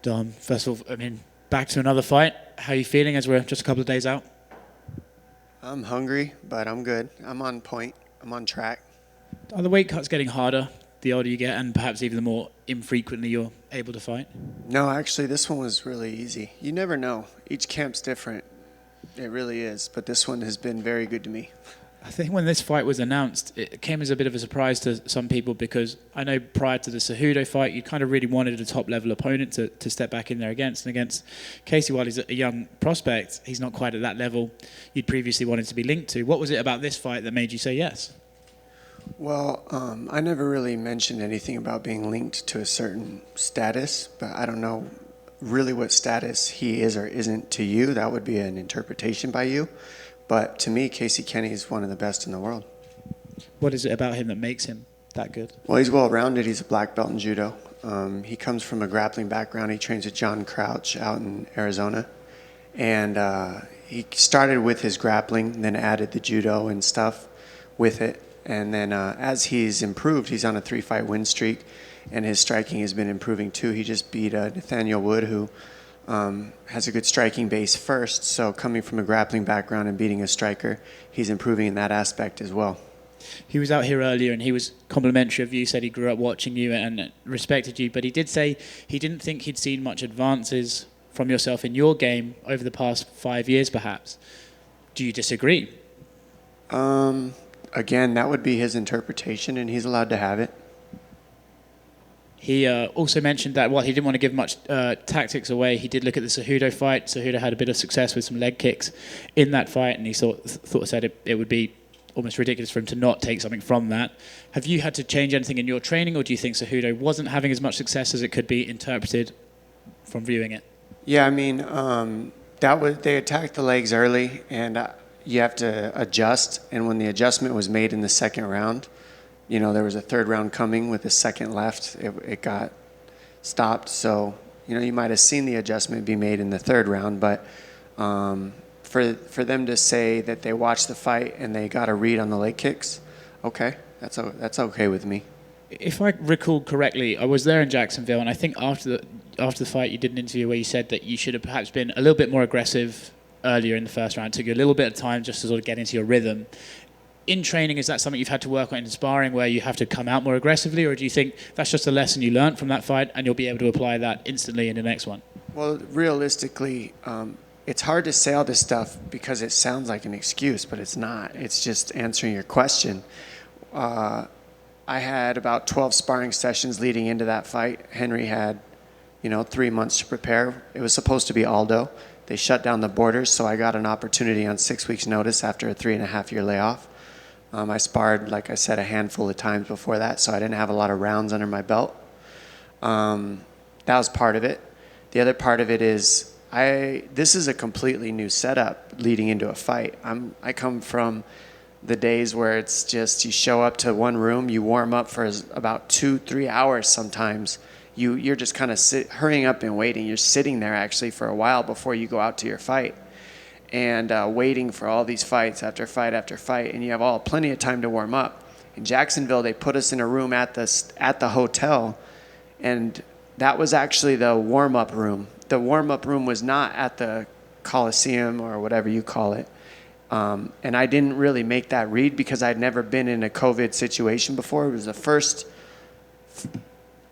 Dom, first of all, I mean, back to another fight. How are you feeling as we're just a couple of days out? I'm hungry, but I'm good. I'm on point. I'm on track. Are the weight cuts getting harder the older you get, and perhaps even the more infrequently you're able to fight? No, actually, this one was really easy. You never know. Each camp's different. It really is. But this one has been very good to me. I think when this fight was announced, it came as a bit of a surprise to some people because I know prior to the Cejudo fight, you kind of really wanted a top-level opponent to step back in there against. And against Casey, while he's a young prospect, he's not quite at that level you'd previously wanted to be linked to. What was it about this fight that made you say yes? Well, I never really mentioned anything about being linked to a certain status, but I don't know really what status he is or isn't to you. That would be an interpretation by you. But to me, Casey Kenny is one of the best in the world. What is it about him that makes him that good? Well, he's well-rounded. He's a black belt in judo. He comes from a grappling background. He trains with John Crouch out in Arizona. And he started with his grappling, then added the judo and stuff with it. And then as he's improved, he's on a 3-fight win streak, and his striking has been improving too. He just beat Nathaniel Wood, who has a good striking base first. So coming from a grappling background and beating a striker, he's improving in that aspect as well. He was out here earlier and he was complimentary of you, said he grew up watching you and respected you, but he did say he didn't think he'd seen much advances from yourself in your game over the past 5 years perhaps. Do you disagree? Again, that would be his interpretation, and he's allowed to have it. He also mentioned that while he didn't want to give much tactics away, he did look at the Cejudo fight. Cejudo had a bit of success with some leg kicks in that fight, and he said it would be almost ridiculous for him to not take something from that. Have you had to change anything in your training, or do you think Cejudo wasn't having as much success as it could be interpreted from viewing it? Yeah, I mean, they attacked the legs early, and you have to adjust. And when the adjustment was made in the second round, you know, there was a third round coming with a second left. It got stopped. So, you know, you might have seen the adjustment be made in the third round. But for them to say that they watched the fight and they got a read on the leg kicks, okay, that's okay with me. If I recall correctly, I was there in Jacksonville, and I think after the fight you did an interview where you said that you should have perhaps been a little bit more aggressive earlier in the first round. It took you a little bit of time just to sort of get into your rhythm. In training, is that something you've had to work on in sparring where you have to come out more aggressively, or do you think that's just a lesson you learned from that fight and you'll be able to apply that instantly in the next one? Well, realistically, it's hard to say all this stuff because it sounds like an excuse, but it's not. It's just answering your question. I had about 12 sparring sessions leading into that fight. Henry had, 3 months to prepare. It was supposed to be Aldo. They shut down the borders, so I got an opportunity on 6 weeks' notice after a 3.5-year layoff. I sparred, like I said, a handful of times before that, so I didn't have a lot of rounds under my belt. That was part of it. The other part of it is this is a completely new setup leading into a fight. I come from the days where it's just you show up to one room, you warm up for about 2-3 hours sometimes. You're just kind of hurrying up and waiting. You're sitting there actually for a while before you go out to your fight, and waiting for all these fights after fight after fight, and you have plenty of time to warm up. In Jacksonville, they put us in a room at the hotel, and that was actually the warm-up room. The warm-up room was not at the Coliseum or whatever you call it, and I didn't really make that read because I'd never been in a COVID situation before. It was the first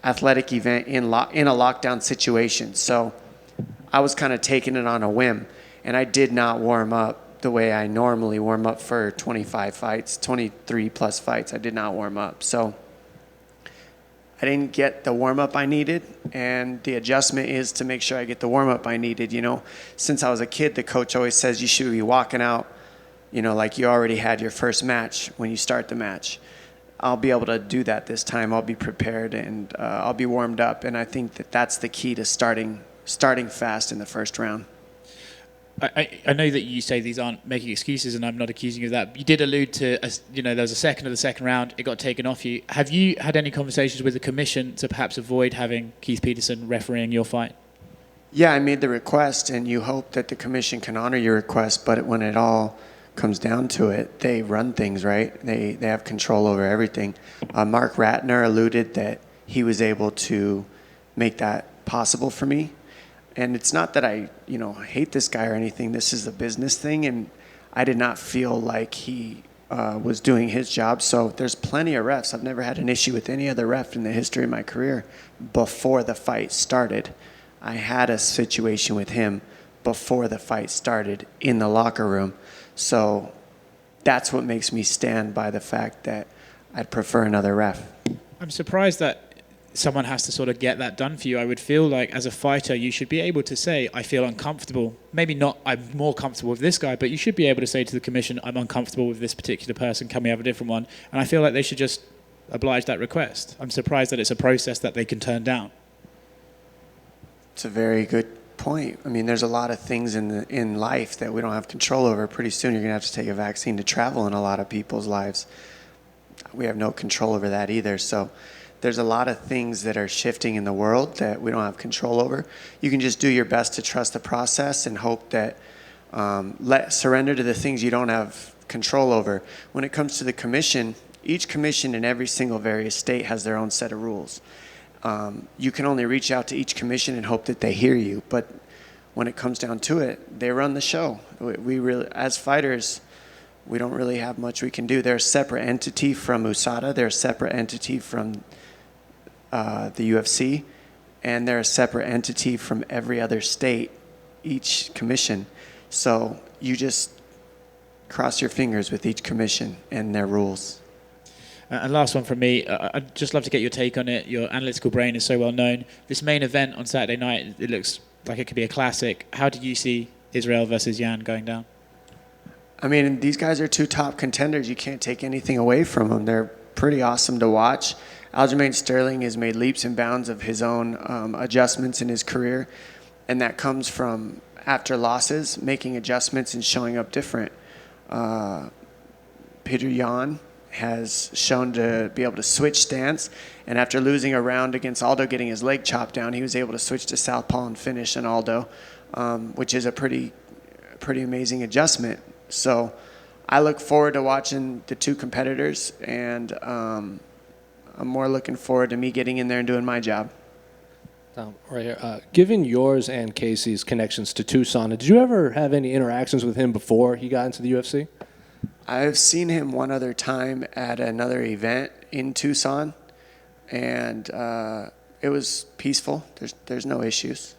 athletic event in a lockdown situation. So I was kind of taking it on a whim, and I did not warm up the way I normally warm up for 25 fights, 23 plus fights. I did not warm up. So I didn't get the warm up I needed, and the adjustment is to make sure I get the warm up I needed. Since I was a kid, the coach always says you should be walking out, like you already had your first match when you start the match. I'll be able to do that this time. I'll be prepared, and I'll be warmed up. And I think that's the key to starting fast in the first round. I know that you say these aren't making excuses, and I'm not accusing you of that. You did allude to, there was a second of the second round. It got taken off you. Have you had any conversations with the commission to perhaps avoid having Keith Peterson refereeing your fight? Yeah, I made the request, and you hope that the commission can honor your request. But when it all comes down to it, they run things, right? They have control over everything. Mark Ratner alluded that he was able to make that possible for me. And it's not that I, hate this guy or anything. This is a business thing, and I did not feel like he was doing his job. So there's plenty of refs. I've never had an issue with any other ref in the history of my career before the fight started. I had a situation with him before the fight started in the locker room. So that's what makes me stand by the fact that I'd prefer another ref. I'm surprised that someone has to sort of get that done for you. I would feel like as a fighter, you should be able to say, I feel uncomfortable. Maybe not, I'm more comfortable with this guy, but you should be able to say to the commission, I'm uncomfortable with this particular person. Can we have a different one? And I feel like they should just oblige that request. I'm surprised that it's a process that they can turn down. It's a very good point. I mean, there's a lot of things in life that we don't have control over. Pretty soon you're going to have to take a vaccine to travel in a lot of people's lives. We have no control over that either. So there's a lot of things that are shifting in the world that we don't have control over. You can just do your best to trust the process and hope that surrender to the things you don't have control over. When it comes to the commission, each commission in every single various state has their own set of rules. You can only reach out to each commission and hope that they hear you. But when it comes down to it, they run the show. We really, as fighters, we don't really have much we can do. They're a separate entity from USADA. They're a separate entity from the UFC, and they're a separate entity from every other state, each commission. So you just cross your fingers with each commission and their rules. And last one from me, I'd just love to get your take on it. Your analytical brain is so well known. This main event on Saturday night, it looks like it could be a classic. How do you see Israel versus Jan going down? I mean, these guys are two top contenders. You can't take anything away from them. They're pretty awesome to watch. Aljamain Sterling has made leaps and bounds of his own adjustments in his career, and that comes from, after losses, making adjustments and showing up different. Peter Yan has shown to be able to switch stance, and after losing a round against Aldo, getting his leg chopped down, he was able to switch to southpaw and finish on Aldo, which is a pretty amazing adjustment. So I look forward to watching the two competitors, and I'm more looking forward to me getting in there and doing my job. Right here. Given yours and Casey's connections to Tucson, did you ever have any interactions with him before he got into the UFC? I've seen him one other time at another event in Tucson, and it was peaceful. There's no issues.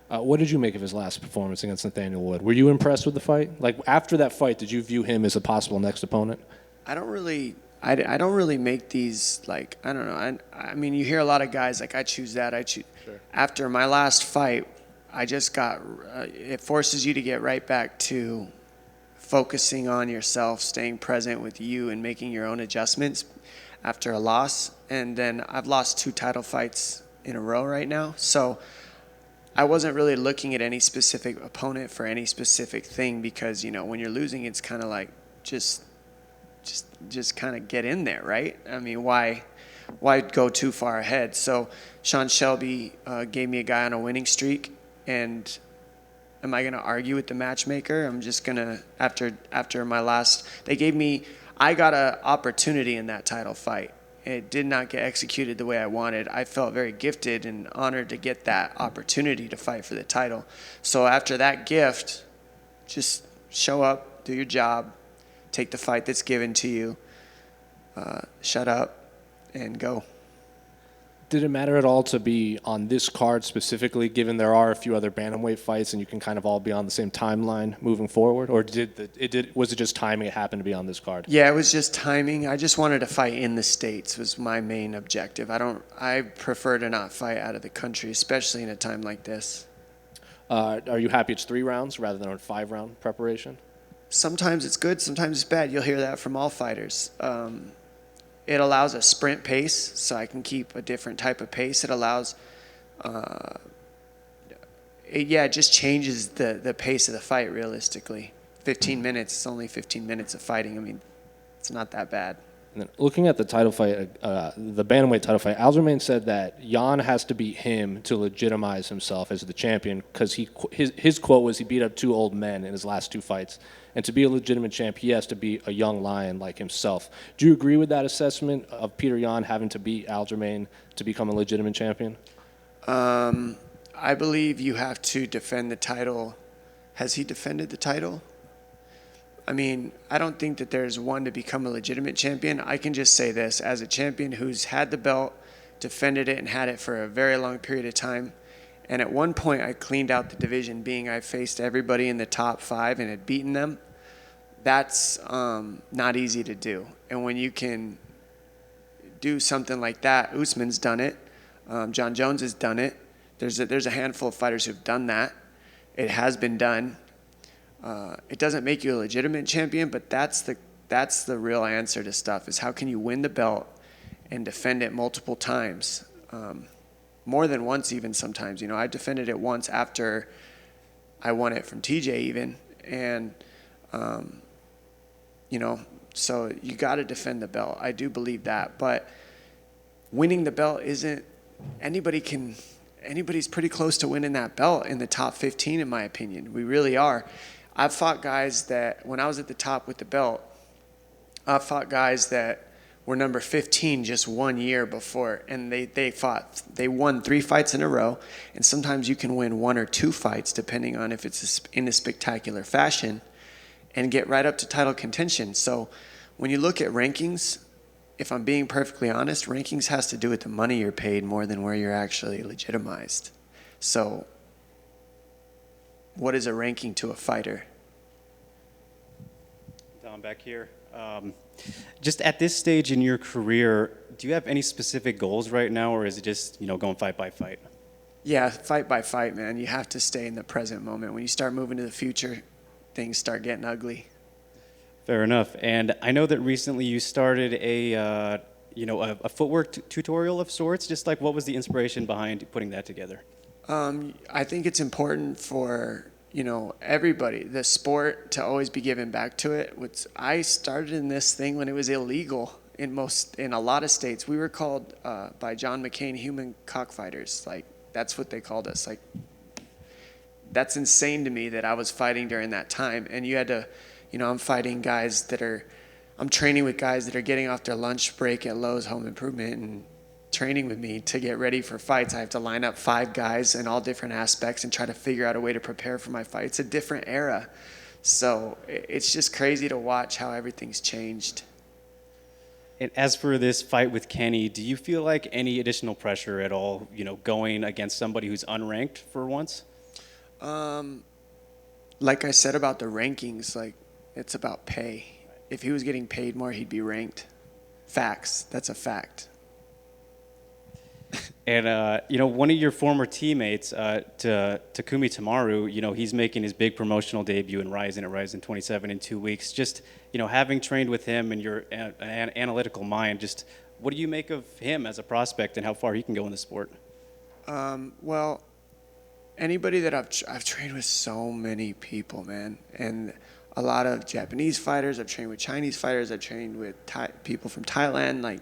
What did you make of his last performance against Nathaniel Wood? Were you impressed with the fight? Like, after that fight, did you view him as a possible next opponent? I don't really make these, like, I don't know. I mean, you hear a lot of guys like, I choose that, I choose. Sure. After my last fight, I just got, it forces you to get right back to focusing on yourself, staying present with you, and making your own adjustments after a loss. And then I've lost 2 title fights in a row right now. So I wasn't really looking at any specific opponent for any specific thing, because, when you're losing, it's kind of like, just kind of get in there, right? I mean, why go too far ahead? So Sean Shelby gave me a guy on a winning streak, and am I going to argue with the matchmaker? I'm just going to, after my last, I got an opportunity in that title fight. It did not get executed the way I wanted. I felt very gifted and honored to get that opportunity to fight for the title. So after that gift, just show up, do your job, take the fight that's given to you, shut up, and go. Did it matter at all to be on this card specifically, given there are a few other bantamweight fights and you can kind of all be on the same timeline moving forward? Or was it just timing it happened to be on this card? Yeah, it was just timing. I just wanted to fight in the States was my main objective. I prefer to not fight out of the country, especially in a time like this. Are you happy it's 3 rounds rather than a 5-round preparation? Sometimes it's good, sometimes it's bad. You'll hear that from all fighters. It allows a sprint pace, so I can keep a different type of pace. It allows, it just changes the pace of the fight realistically. 15 minutes, it's only 15 minutes of fighting. I mean, it's not that bad. And then looking at the title fight, the bantamweight title fight, Aljamain said that Jan has to beat him to legitimize himself as the champion, because his quote was he beat up 2 old men in his last 2 fights. And to be a legitimate champ, he has to be a young lion like himself. Do you agree with that assessment of Peter Yan having to beat Aljamain to become a legitimate champion? I believe you have to defend the title. Has he defended the title? I mean, I don't think that there's one to become a legitimate champion. I can just say this, as a champion who's had the belt, defended it, and had it for a very long period of time, and at one point I cleaned out the division, being I faced everybody in the top 5 and had beaten them. That's not easy to do. And when you can do something like that, Usman's done it. John Jones has done it. There's a handful of fighters who've done that. It has been done. It doesn't make you a legitimate champion, but that's the real answer to stuff, is how can you win the belt and defend it multiple times, more than once even sometimes. You know, I defended it once after I won it from TJ even, and you know, so you got to defend the belt. I do believe that, but winning the belt isn't, anybody's pretty close to winning that belt in the top 15, in my opinion. We really are. I've fought guys that, when I was at the top with the belt, I fought guys that were number 15 just 1 year before, and they won 3 fights in a row, and sometimes you can win 1 or 2 fights depending on if it's in a spectacular fashion, and get right up to title contention. So when you look at rankings, if I'm being perfectly honest, rankings has to do with the money you're paid more than where you're actually legitimized. So what is a ranking to a fighter? Dom, back here. Just at this stage in your career, do you have any specific goals right now, or is it just, going fight by fight? Yeah, fight by fight, man. You have to stay in the present moment. When you start moving to the future, things start getting ugly. Fair enough. And I know that recently you started a footwork tutorial of sorts. Just like, what was the inspiration behind putting that together? I think it's important for, everybody, the sport, to always be giving back to it. I started in this thing when it was illegal in a lot of states. We were called by John McCain human cockfighters. Like, that's what they called us. Like, that's insane to me that I was fighting during that time. And you had to, I'm fighting guys I'm training with guys that are getting off their lunch break at Lowe's Home Improvement and training with me to get ready for fights. I have to line up 5 guys in all different aspects and try to figure out a way to prepare for my fight. It's a different era. So it's just crazy to watch how everything's changed. And as for this fight with Kenny, do you feel like any additional pressure at all, going against somebody who's unranked for once? Like I said about the rankings, like, it's about pay. If he was getting paid more, he'd be ranked. Facts. That's a fact. And, one of your former teammates, Takumi Tamaru, he's making his big promotional debut in Ryzen 27 in 2 weeks. Just, having trained with him and your analytical mind, just what do you make of him as a prospect and how far he can go in the sport? Well, anybody that I've trained with so many people, man, and a lot of Japanese fighters. I've trained with Chinese fighters. I've trained with people from Thailand. Like,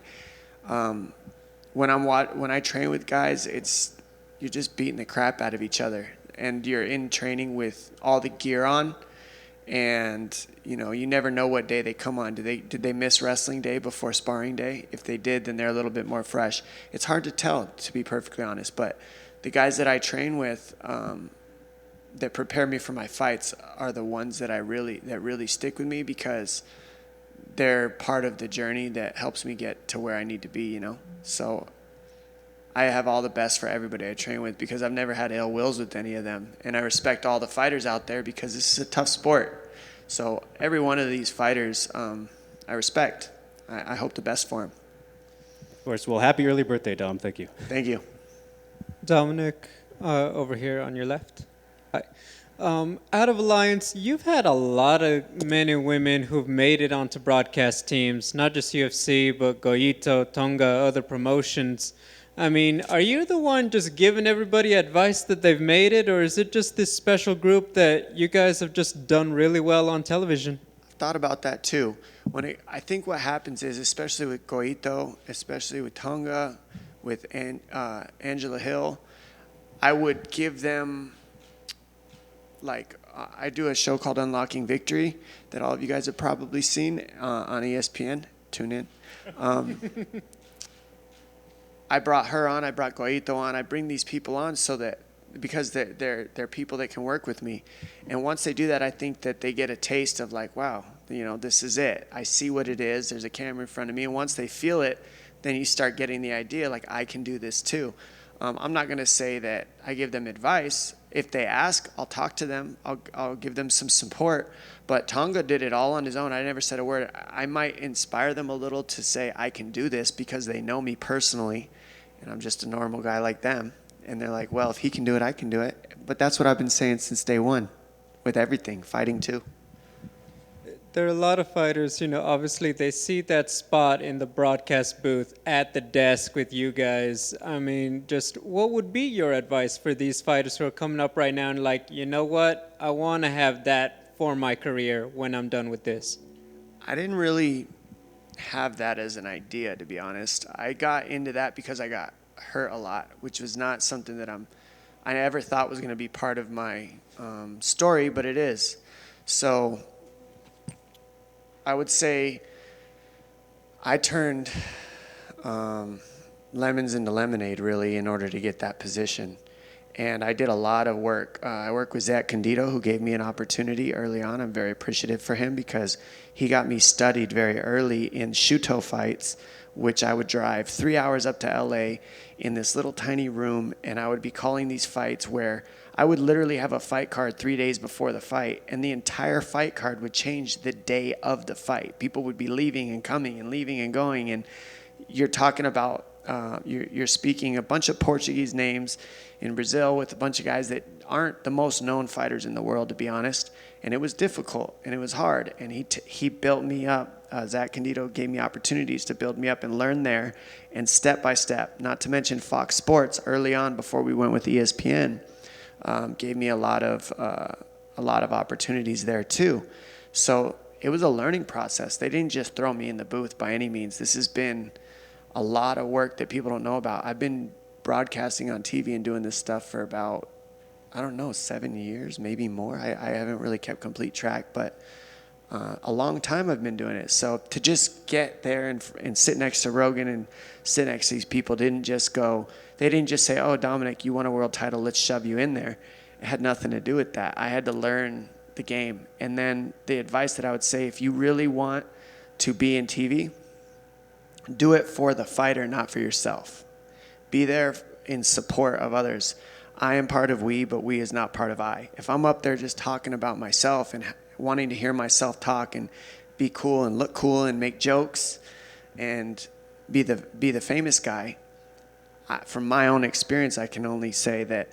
when I train with guys, you're just beating the crap out of each other, and you're in training with all the gear on, and you never know what day they come on. Did they miss wrestling day before sparring day? If they did, then they're a little bit more fresh. It's hard to tell, to be perfectly honest, but the guys that I train with that prepare me for my fights are the ones that really stick with me, because they're part of the journey that helps me get to where I need to be, So I have all the best for everybody I train with, because I've never had ill wills with any of them. And I respect all the fighters out there, because this is a tough sport. So every one of these fighters I respect. I hope the best for them. Of course. Well, happy early birthday, Dom. Thank you. Thank you. Dominic, over here on your left. Hi. Out of Alliance, you've had a lot of men and women who've made it onto broadcast teams, not just UFC, but Goito, Tonga, other promotions. I mean, are you the one just giving everybody advice that they've made it, or is it just this special group that you guys have just done really well on television? I've thought about that too. I think what happens is, especially with Goito, especially with Tonga, with Angela Hill, I would give them, like, I do a show called Unlocking Victory that all of you guys have probably seen on ESPN. Tune in. I brought her on. I brought Goito on. I bring these people on so that because they're people that can work with me. And once they do that, I think that they get a taste of like, wow, this is it. I see what it is. There's a camera in front of me. And once they feel it, then you start getting the idea, like, I can do this too. I'm not going to say that I give them advice. If they ask, I'll talk to them. I'll give them some support. But Tonga did it all on his own. I never said a word. I might inspire them a little to say I can do this because they know me personally, and I'm just a normal guy like them. And they're like, well, if he can do it, I can do it. But that's what I've been saying since day one with everything, fighting too. There are a lot of fighters, obviously they see that spot in the broadcast booth at the desk with you guys. I mean, just what would be your advice for these fighters who are coming up right now and like, you know what, I want to have that for my career when I'm done with this? I didn't really have that as an idea, to be honest. I got into that because I got hurt a lot, which was not something that I ever thought was going to be part of my story, but it is. So I would say I turned lemons into lemonade, really, in order to get that position. And I did a lot of work. I worked with Zach Candido, who gave me an opportunity early on. I'm very appreciative for him because he got me studied very early in Shuto fights, which I would drive 3 hours up to LA in this little tiny room, and I would be calling these fights where I would literally have a fight card 3 days before the fight, and the entire fight card would change the day of the fight. People would be leaving and coming and leaving and going, and you're talking about you're speaking a bunch of Portuguese names in Brazil with a bunch of guys that aren't the most known fighters in the world, to be honest. And it was difficult and it was hard. And he built me up. Zach Candido gave me opportunities to build me up and learn there. And step by step, not to mention Fox Sports early on before we went with ESPN, gave me a lot of opportunities there too. So it was a learning process. They didn't just throw me in the booth by any means. This has been a lot of work that people don't know about. I've been broadcasting on TV and doing this stuff for about, 7 years, maybe more. I haven't really kept complete track, but a long time I've been doing it. So to just get there and sit next to Rogan and sit next to these people they didn't just say, oh, Dominick, you won a world title, let's shove you in there. It had nothing to do with that. I had to learn the game. And then the advice that I would say, if you really want to be in TV, do it for the fighter, not for yourself. Be there in support of others. I am part of we, but we is not part of I. If I'm up there just talking about myself and wanting to hear myself talk and be cool and look cool and make jokes and be the famous guy, from my own experience, I can only say that,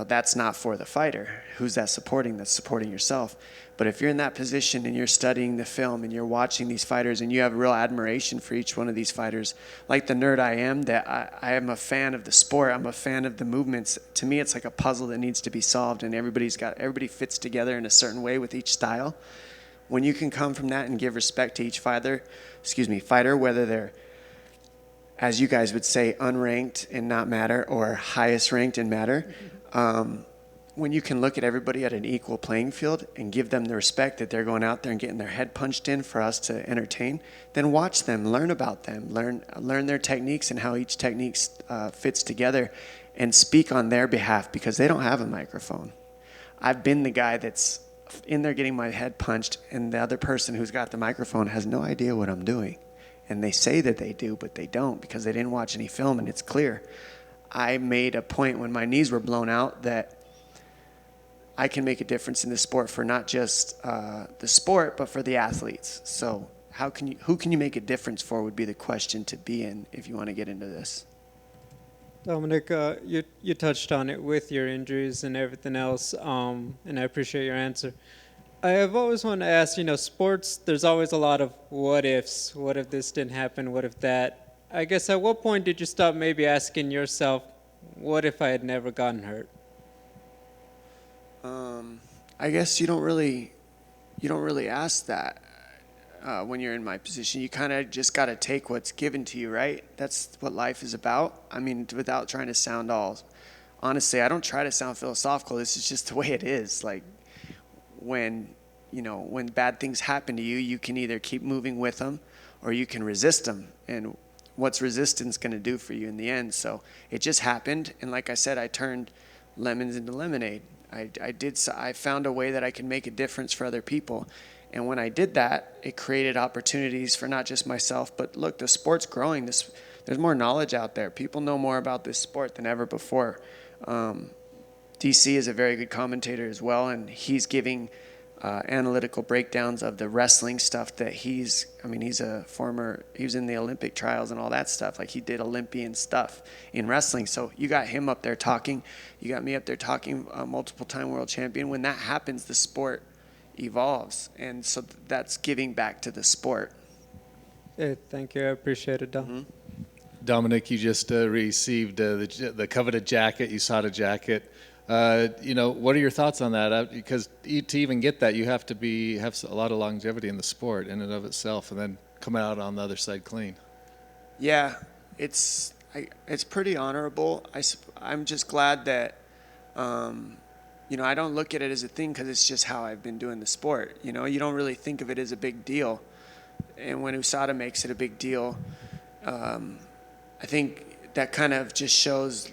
that's not for the fighter. Who's that supporting? That's supporting yourself. But if you're in that position and you're studying the film and you're watching these fighters and you have real admiration for each one of these fighters, like the nerd I am, that I am a fan of the sport. I'm a fan of the movements. To me, it's like a puzzle that needs to be solved, and everybody fits together in a certain way with each style. When you can come from that and give respect to each fighter, whether they're, as you guys would say, unranked and not matter, or highest ranked and matter, when you can look at everybody at an equal playing field and give them the respect that they're going out there and getting their head punched in for us to entertain, then watch them, learn about them, learn their techniques and how each technique fits together, and speak on their behalf because they don't have a microphone. I've been the guy that's in there getting my head punched, and the other person who's got the microphone has no idea what I'm doing. And they say that they do, but they don't because they didn't watch any film, and it's clear. I made a point when my knees were blown out that I can make a difference in this sport for not just the sport, but for the athletes. So who can you make a difference for would be the question to be in if you want to get into this. Dominick, you touched on it with your injuries and everything else, and I appreciate your answer. I have always wanted to ask, sports, there's always a lot of what ifs. What if this didn't happen? What if that? I guess at what point did you stop maybe asking yourself, what if I had never gotten hurt? I guess you don't really ask that when you're in my position. You kind of just got to take what's given to you, right? That's what life is about. I mean, without trying to sound honestly, I don't try to sound philosophical. This is just the way it is. Like when bad things happen to you, you can either keep moving with them or you can resist them. And what's resistance going to do for you in the end? So it just happened. And like I said, I turned lemons into lemonade. I found a way that I could make a difference for other people. And when I did that, it created opportunities for not just myself, but look, the sport's growing. There's more knowledge out there. People know more about this sport than ever before. DC is a very good commentator as well, and he's giving analytical breakdowns of the wrestling stuff that he was in the Olympic trials and all that stuff. Like, he did Olympian stuff in wrestling. So you got him up there talking. You got me up there talking, multiple-time world champion. When that happens, the sport evolves. And so that's giving back to the sport. Hey, thank you. I appreciate it, Dom. Mm-hmm. Dominick, you just received the coveted jacket, USADA jacket. What are your thoughts on that? Because to even get that, you have to have a lot of longevity in the sport in and of itself, and then come out on the other side clean. Yeah, it's pretty honorable. I'm just glad that, I don't look at it as a thing because it's just how I've been doing the sport. You don't really think of it as a big deal. And when USADA makes it a big deal, I think that kind of just shows,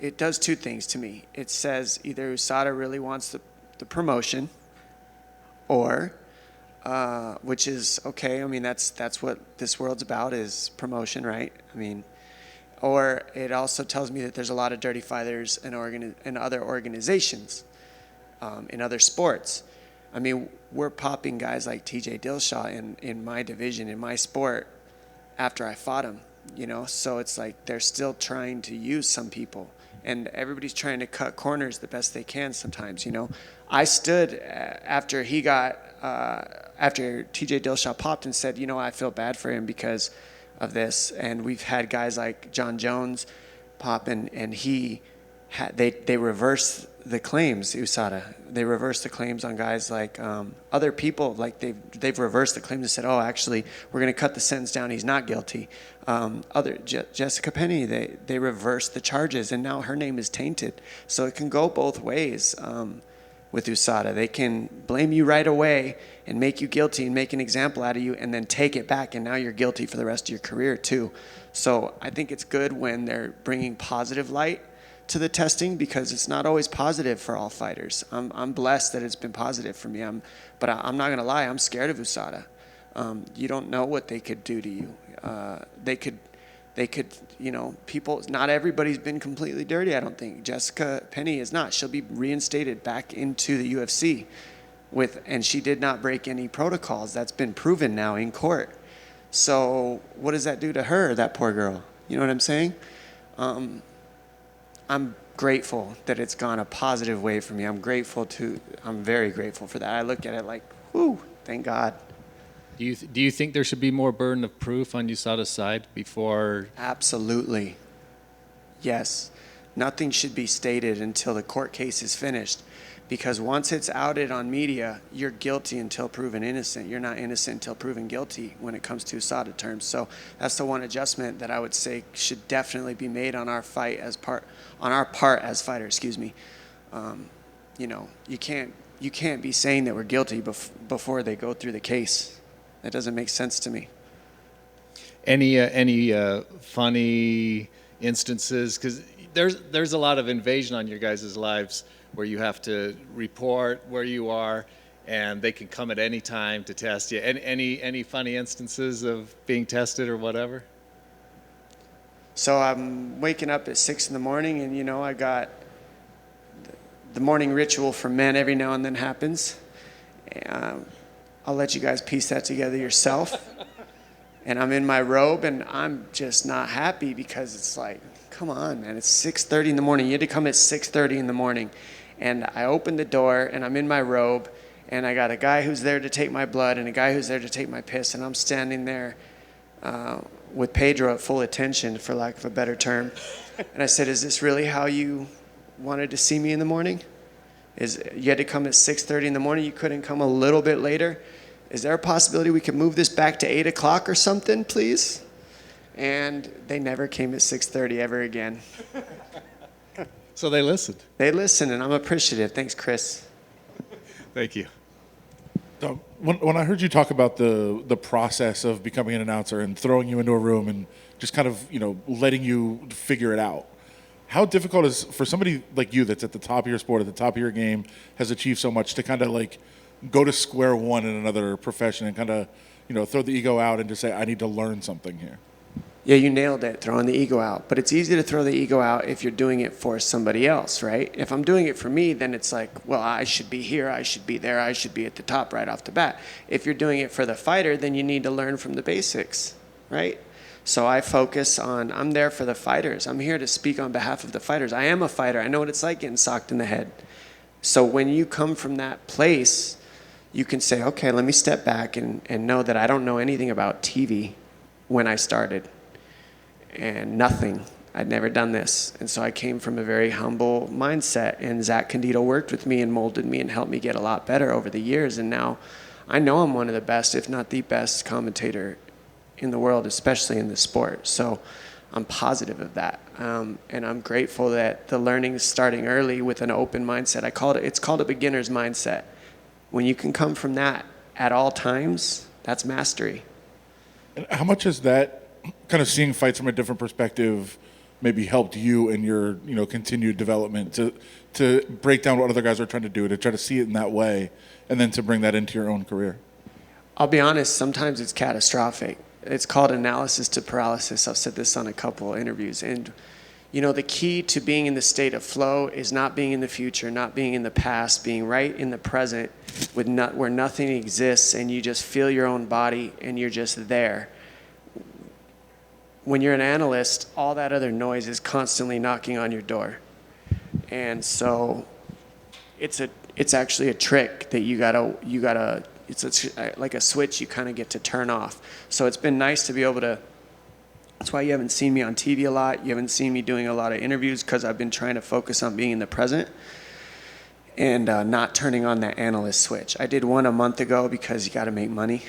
it does two things to me. It says either USADA really wants the promotion, or, which is okay. I mean, that's what this world's about, is promotion, right? I mean, or it also tells me that there's a lot of dirty fighters in other organizations, in other sports. I mean, we're popping guys like TJ Dillashaw in my division, in my sport, after I fought him, So it's like they're still trying to use some people. And everybody's trying to cut corners the best they can sometimes, I stood after after TJ Dillashaw popped and said, I feel bad for him because of this. And we've had guys like John Jones pop, and they reversed the claims, USADA. They reversed the claims on guys like other people. Like they've reversed the claims and said, oh, actually, we're going to cut the sentence down. He's not guilty. Jessica Penny, they reversed the charges, and now her name is tainted. So it can go both ways with USADA. They can blame you right away and make you guilty and make an example out of you, and then take it back, and now you're guilty for the rest of your career too. So I think it's good when they're bringing positive light to the testing, because it's not always positive for all fighters. I'm blessed that it's been positive for me. But I'm not gonna lie, I'm scared of USADA. You don't know what they could do to you. They could, people. Not everybody's been completely dirty. I don't think Jessica Penny is not. She'll be reinstated back into the UFC and she did not break any protocols. That's been proven now in court. So what does that do to her, that poor girl? You know what I'm saying? I'm grateful that it's gone a positive way for me. I'm very grateful for that. I look at it like, whoo, thank God. Do you think there should be more burden of proof on USADA's side before? Absolutely. Yes. Nothing should be stated until the court case is finished, because once it's outed on media, you're guilty until proven innocent. You're not innocent until proven guilty when it comes to USADA terms. So that's the one adjustment that I would say should definitely be made on our part as fighters. You can't be saying that we're guilty before they go through the case. That doesn't make sense to me. Any funny instances? Because there's a lot of invasion on your guys' lives where you have to report where you are, and they can come at any time to test you. Any funny instances of being tested or whatever? So I'm waking up at 6 a.m, and I got the morning ritual for men every now and then happens. I'll let you guys piece that together yourself. And I'm in my robe, and I'm just not happy, because it's like, come on, man, it's 6:30 in the morning. You had to come at 6:30 in the morning. And I open the door, and I'm in my robe, and I got a guy who's there to take my blood and a guy who's there to take my piss, and I'm standing there with Pedro at full attention, for lack of a better term. And I said, is this really how you wanted to see me in the morning? You had to come at 6:30 in the morning? You couldn't come a little bit later? Is there a possibility we could move this back to 8 o'clock or something, please? And they never came at 6:30 ever again. So they listened. They listened, and I'm appreciative. Thanks, Chris. Thank you. When I heard you talk about the process of becoming an announcer and throwing you into a room and just kind of letting you figure it out, How difficult is for somebody like you that's at the top of your sport, at the top of your game, has achieved so much to kind of like go to square one in another profession and kind of, throw the ego out and just say, I need to learn something here? Yeah, you nailed it, throwing the ego out. But it's easy to throw the ego out if you're doing it for somebody else, right? If I'm doing it for me, then it's like, well, I should be here, I should be there, I should be at the top right off the bat. If you're doing it for the fighter, then you need to learn from the basics, right? So I focus on, I'm there for the fighters. I'm here to speak on behalf of the fighters. I am a fighter. I know what it's like getting socked in the head. So when you come from that place, you can say, okay, let me step back and know that I don't know anything about TV when I started. And nothing. I'd never done this. And so I came from a very humble mindset. And Zach Candido worked with me and molded me and helped me get a lot better over the years. And now I know I'm one of the best, if not the best commentator in the world, especially in this sport. So I'm positive of that. And I'm grateful that the learning is starting early with an open mindset. It's called a beginner's mindset. When you can come from that at all times, that's mastery. And how much has that kind of seeing fights from a different perspective maybe helped you in your continued development to break down what other guys are trying to do, to try to see it in that way, and then to bring that into your own career? I'll be honest, sometimes it's catastrophic. It's called analysis to paralysis. I've said this on a couple interviews. And the key to being in the state of flow is not being in the future, not being in the past, being right in the present where nothing exists and you just feel your own body and you're just there. When you're an analyst, all that other noise is constantly knocking on your door. And so it's actually a trick that you gotta it's like a switch you kind of get to turn off. So it's been nice to be able to, that's why you haven't seen me on TV a lot. You haven't seen me doing a lot of interviews, because I've been trying to focus on being in the present and not turning on that analyst switch. I did one a month ago because you got to make money.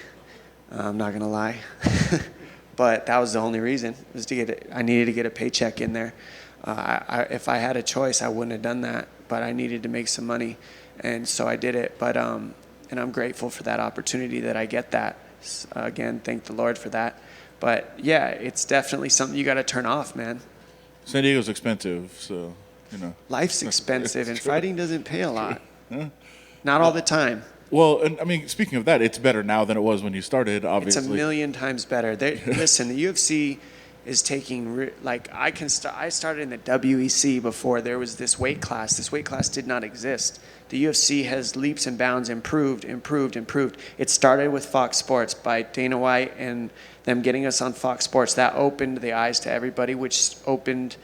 I'm not going to lie. But that was the only reason, was to get it. I needed to get a paycheck in there. If I had a choice, I wouldn't have done that, but I needed to make some money, and so I did it. But and I'm grateful for that opportunity that I get that. Again, thank the Lord for that. But yeah, it's definitely something you got to turn off, man. San Diego's expensive, so Life's expensive, and fighting doesn't pay a lot. Not all the time. Well, and I mean, speaking of that, it's better now than it was when you started, obviously. It's a million times better. Listen, the UFC is taking, I started in the WEC before there was this weight class. This weight class did not exist. The UFC has leaps and bounds improved. It started with Fox Sports by Dana White and them getting us on Fox Sports. That opened the eyes to everybody, which opened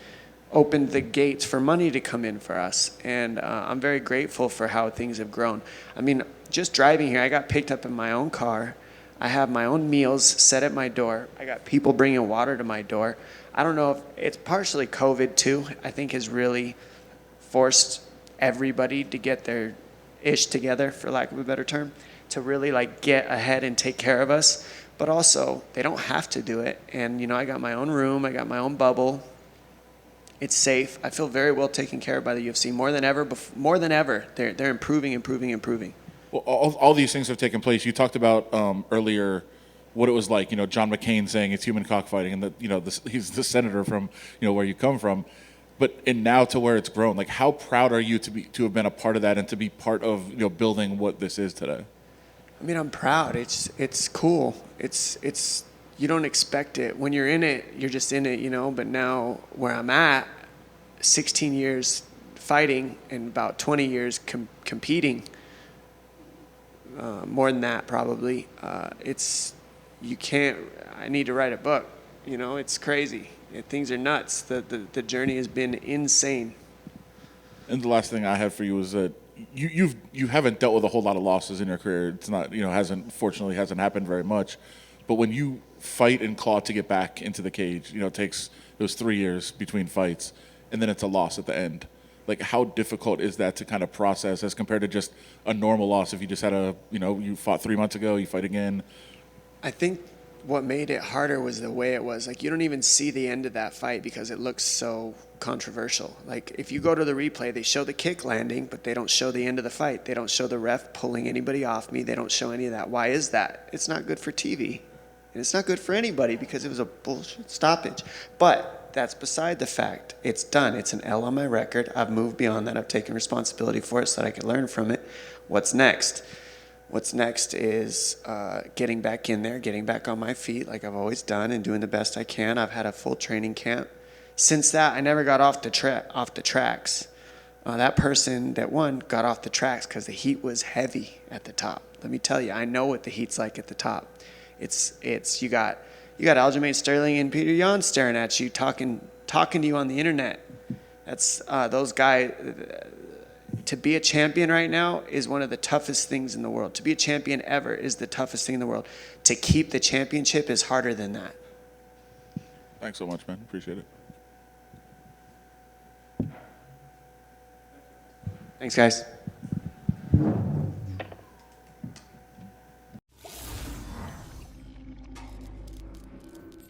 the gates for money to come in for us. And I'm very grateful for how things have grown. I mean, just driving here, I got picked up in my own car. I have my own meals set at my door. I got people bringing water to my door. I don't know if it's partially COVID too, I think has really forced everybody to get their ish together, for lack of a better term, to really get ahead and take care of us. But also, they don't have to do it. And I got my own room, I got my own bubble. It's safe. I feel very well taken care of by the UFC more than ever. They're improving. Well, all these things have taken place. You talked about earlier what it was like. John McCain saying it's human cockfighting, and that he's the senator from where you come from. And now to where it's grown, how proud are you to have been a part of that and to be part of building what this is today? I mean, I'm proud. It's cool. It's you don't expect it. When you're in it, you're just in it, But now where I'm at, 16 years fighting and about 20 years competing, more than that probably. I need to write a book. It's crazy. Things are nuts. The journey has been insane. And the last thing I have for you is that you haven't dealt with a whole lot of losses in your career. It's not fortunately hasn't happened very much. But when you fight and claw to get back into the cage, it was 3 years between fights, and then it's a loss at the end. How difficult is that to kind of process as compared to just a normal loss? If you just had you fought 3 months ago, you fight again. I think what made it harder was the way it was. You don't even see the end of that fight because it looks so controversial. If you go to the replay, they show the kick landing, but they don't show the end of the fight. They don't show the ref pulling anybody off me. They don't show any of that. Why is that? It's not good for TV. And it's not good for anybody because it was a bullshit stoppage. But that's beside the fact. It's done. It's an L on my record. I've moved beyond that. I've taken responsibility for it so that I could learn from it. What's next? What's next is getting back in there, getting back on my feet like I've always done and doing the best I can. I've had a full training camp. Since that, I never got off the tracks. That person that won got off the tracks because the heat was heavy at the top. Let me tell you, I know what the heat's like at the top. It's you got Aljamain Sterling and Peter Yan staring at you, talking to you on the internet. That's those guys. To be a champion right now is one of the toughest things in the world. To be a champion ever is the toughest thing in the world. To keep the championship is harder than that. Thanks so much, man. Appreciate it. Thanks, guys.